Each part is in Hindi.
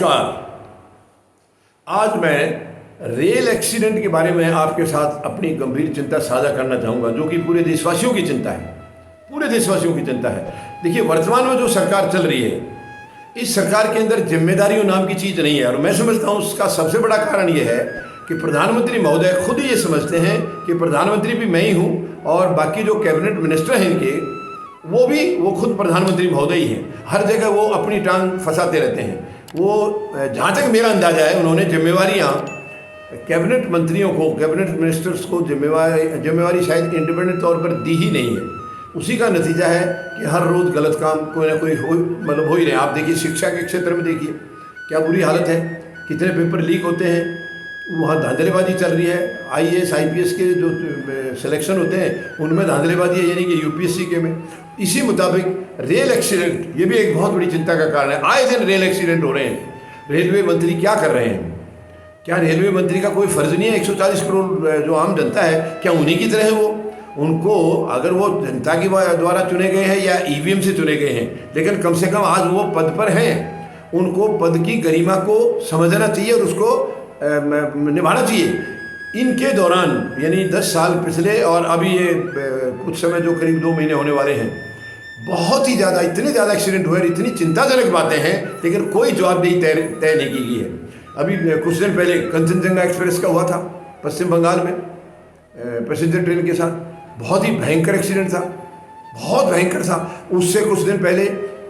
नमस्कार। आज मैं रेल एक्सीडेंट के बारे में आपके साथ अपनी गंभीर चिंता साझा करना चाहूँगा, जो कि पूरे देशवासियों की चिंता है। पूरे देशवासियों की चिंता है। देखिए, वर्तमान में जो सरकार चल रही है, इस सरकार के अंदर जिम्मेदारियों नाम की चीज़ नहीं है। और मैं समझता हूँ उसका सबसे बड़ा कारण ये है कि प्रधानमंत्री महोदय खुद ही ये समझते हैं कि प्रधानमंत्री भी मैं ही हूँ और बाकी जो कैबिनेट मिनिस्टर हैं इनके, वो खुद प्रधानमंत्री महोदय ही हैं। हर जगह वो अपनी टांग फंसाते रहते हैं। वो जहाँ तक मेरा अंदाज़ा है, उन्होंने जिम्मेवारियाँ कैबिनेट मंत्रियों को, कैबिनेट मिनिस्टर्स को जिम्मेवारी शायद इंडिपेंडेंट तौर पर दी ही नहीं है। उसी का नतीजा है कि हर रोज़ गलत काम कोई ना कोई हो ही रहे। आप देखिए, शिक्षा के क्षेत्र में देखिए क्या बुरी हालत है, कितने पेपर लीक होते हैं, वहाँ धांधलेबाजी चल रही है। IAS IPS के जो सिलेक्शन होते हैं उनमें धांधलेबाजी है, यानी कि UPSC के में। इसी मुताबिक रेल एक्सीडेंट, ये भी एक बहुत बड़ी चिंता का कारण है। आए दिन रेल एक्सीडेंट हो रहे हैं। रेलवे मंत्री क्या कर रहे हैं? क्या रेलवे मंत्री का कोई फर्ज नहीं है? 140 करोड़ जो आम जनता है, क्या उन्हीं की तरह है वो? उनको, अगर वो जनता के द्वारा चुने गए हैं या EVM से चुने गए हैं, लेकिन कम से कम आज वो पद पर हैं, उनको पद की गरिमा को समझना चाहिए और उसको निभाना चाहिए। इनके दौरान, यानी 10 साल पिछले और अभी ये कुछ समय जो करीब 2 महीने होने वाले हैं, बहुत ही ज़्यादा, इतने ज़्यादा एक्सीडेंट हुए, इतनी चिंताजनक बातें हैं, लेकिन कोई जवाबदेही तय नहीं की गई है। अभी कुछ दिन पहले कंचनजंगा एक्सप्रेस का हुआ था पश्चिम बंगाल में, पैसेंजर ट्रेन के साथ। बहुत ही भयंकर एक्सीडेंट था, बहुत भयंकर था। उससे कुछ दिन पहले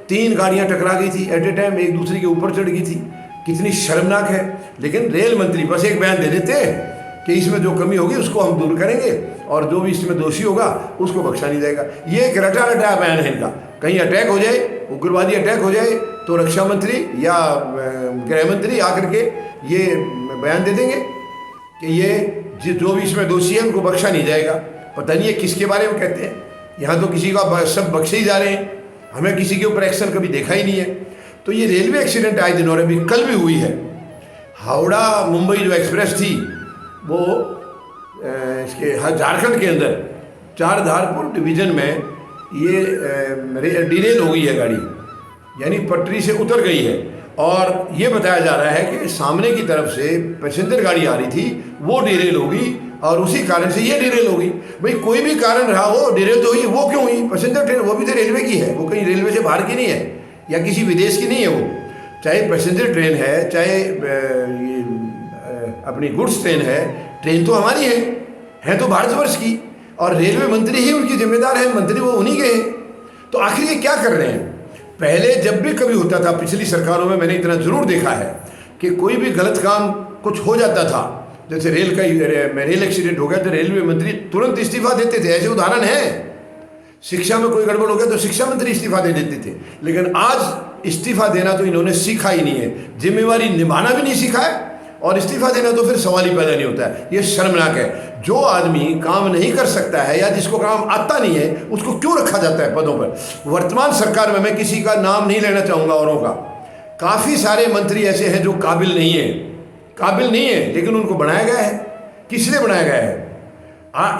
3 गाड़ियाँ टकरा गई थी एट ए टाइम, एक दूसरे के ऊपर चढ़ गई थी। कितनी शर्मनाक है। लेकिन रेल मंत्री बस एक बयान दे देते हैं कि इसमें जो कमी होगी उसको हम दूर करेंगे और जो भी इसमें दोषी होगा उसको बख्शा नहीं जाएगा। ये एक रटा रटाया बयान है इनका। कहीं अटैक हो जाए, उग्रवादी अटैक हो जाए, तो रक्षा मंत्री या गृह मंत्री आकर के ये बयान दे देंगे कि ये जो भी इसमें दोषी है उनको बख्शा नहीं जाएगा। पता नहीं है किसके बारे में कहते हैं। यहाँ तो किसी का सब बख्शे ही जा रहे हैं, हमें किसी के ऊपर एक्शन कभी देखा ही नहीं है। तो ये रेलवे एक्सीडेंट आए दिन, और अभी कल भी हुई है। हावड़ा मुंबई जो एक्सप्रेस थी, वो इसके झारखंड के अंदर चारधारपुर डिवीज़न में ये डिरेल हो गई है गाड़ी, यानी पटरी से उतर गई है। और ये बताया जा रहा है कि सामने की तरफ से पैसेंजर गाड़ी आ रही थी, वो डिरेल हो गई और उसी कारण से ये डिरेल हो गई। भाई कोई भी कारण रहा हो, डिरेल तो हुई, वो क्यों हुई? पैसेंजर ट्रेन, वो भी तो रेलवे की है, वो कहीं रेलवे से बाहर की नहीं है या किसी विदेश की नहीं है। वो चाहे पैसेंजर ट्रेन है, चाहे अपनी गुड्स ट्रेन है, ट्रेन तो हमारी है तो भारतवर्ष की, और रेलवे मंत्री ही उनकी जिम्मेदार है, मंत्री वो उन्हीं के हैं। तो आखिर ये क्या कर रहे हैं? पहले जब भी कभी होता था पिछली सरकारों में, मैंने इतना जरूर देखा है कि कोई भी गलत काम कुछ हो जाता था, जैसे रेल एक्सीडेंट हो गया तो रेलवे मंत्री तुरंत इस्तीफा देते थे। ऐसे उदाहरण है। शिक्षा में कोई गड़बड़ हो गया तो शिक्षा मंत्री इस्तीफा दे देते थे। लेकिन आज इस्तीफा देना तो इन्होंने सीखा ही नहीं है, जिम्मेवारी निभाना भी नहीं सीखा है, और इस्तीफा देना तो फिर सवाल ही पैदा नहीं होता है। ये शर्मनाक है। जो आदमी काम नहीं कर सकता है या जिसको काम आता नहीं है, उसको क्यों रखा जाता है पदों पर? वर्तमान सरकार में, मैं किसी का नाम नहीं लेना चाहूँगा औरों का, काफ़ी सारे मंत्री ऐसे हैं जो काबिल नहीं है, लेकिन उनको बनाया गया है। किसने बनाया गया है?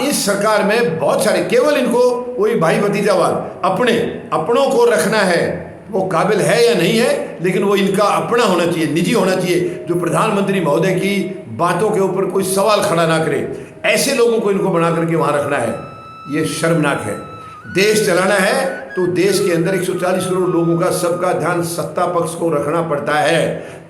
इस सरकार में बहुत सारे, केवल इनको कोई भाई भतीजावाद, अपनों को रखना है। वो काबिल है या नहीं है, लेकिन वो इनका अपना होना चाहिए, निजी होना चाहिए, जो प्रधानमंत्री महोदय की बातों के ऊपर कोई सवाल खड़ा ना करे। ऐसे लोगों को इनको बना करके वहाँ रखना है। ये शर्मनाक है। देश चलाना है तो देश के अंदर 140 करोड़ लोगों का सबका ध्यान सत्ता पक्ष को रखना पड़ता है,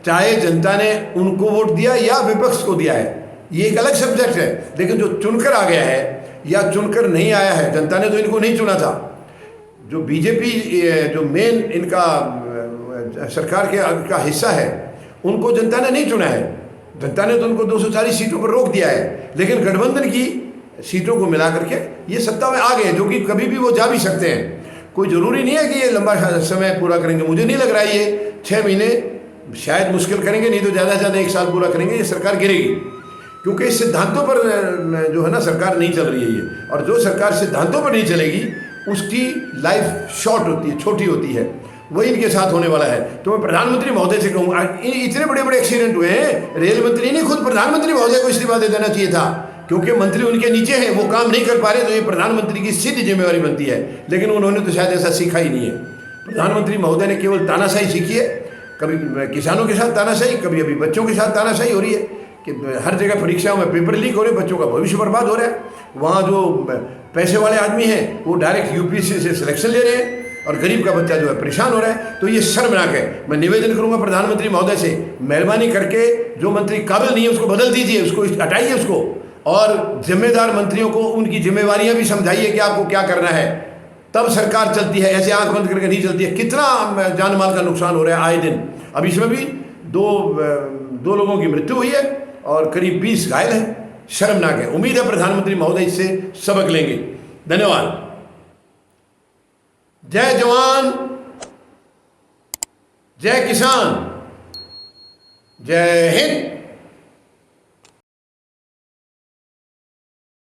चाहे जनता ने उनको वोट दिया या विपक्ष को दिया है। ये एक अलग सब्जेक्ट है। लेकिन जो चुनकर आ गया है या चुनकर नहीं आया है, जनता ने तो इनको नहीं चुना था। जो बीजेपी जो मेन इनका सरकार का हिस्सा है, उनको जनता ने नहीं चुना है। जनता ने तो उनको 240 सीटों पर रोक दिया है। लेकिन गठबंधन की सीटों को मिला करके ये सत्ता में आ गए, जो कि कभी भी वो जा भी सकते हैं। कोई ज़रूरी नहीं है कि ये लंबा समय पूरा करेंगे। मुझे नहीं लग रहा है ये 6 महीने शायद मुश्किल करेंगे, नहीं तो ज़्यादा से ज़्यादा 1 साल पूरा करेंगे। ये सरकार गिरेगी, क्योंकि इस सिद्धांतों पर जो है ना सरकार नहीं चल रही है ये। और जो सरकार सिद्धांतों पर नहीं चलेगी उसकी लाइफ शॉर्ट होती है, छोटी होती है। वही इनके साथ होने वाला है। तो मैं प्रधानमंत्री महोदय से कहूँगा, इतने बड़े बड़े एक्सीडेंट हुए हैं, रेल मंत्री ने खुद प्रधानमंत्री महोदय को इस्तीफा दे देना चाहिए था, क्योंकि मंत्री उनके नीचे हैं, वो काम नहीं कर पा रहे, तो ये प्रधानमंत्री की सीधी जिम्मेवारी बनती है। लेकिन उन्होंने तो शायद ऐसा सीखा ही नहीं है। प्रधानमंत्री महोदय ने केवल तानाशाही सीखी है, कभी किसानों के साथ तानाशाही, कभी अभी बच्चों के साथ तानाशाही हो रही है कि हर जगह परीक्षाओं में पेपर लीक हो रहे हैं, बच्चों का भविष्य बर्बाद हो रहा है। वहाँ जो पैसे वाले आदमी हैं वो डायरेक्ट यूपीएससी से सिलेक्शन ले रहे हैं और गरीब का बच्चा जो है परेशान हो रहा है। तो ये शर्मनाक है। मैं निवेदन करूंगा प्रधानमंत्री महोदय से, मेहरबानी करके जो मंत्री काबिल नहीं है उसको बदल दीजिए, उसको हटाइए उसको, और जिम्मेदार मंत्रियों को उनकी जिम्मेवारियां भी समझाइए कि आपको क्या करना है, तब सरकार चलती है। ऐसे आंख बंद करके नहीं चलती है। कितना जान माल का नुकसान हो रहा है आए दिन। अब इसमें भी दो लोगों की मृत्यु हुई है और करीब 20 घायल हैं। शर्मनाक है। उम्मीद है प्रधानमंत्री महोदय इससे सबक लेंगे। धन्यवाद। जय जवान, जय किसान, जय हिंद।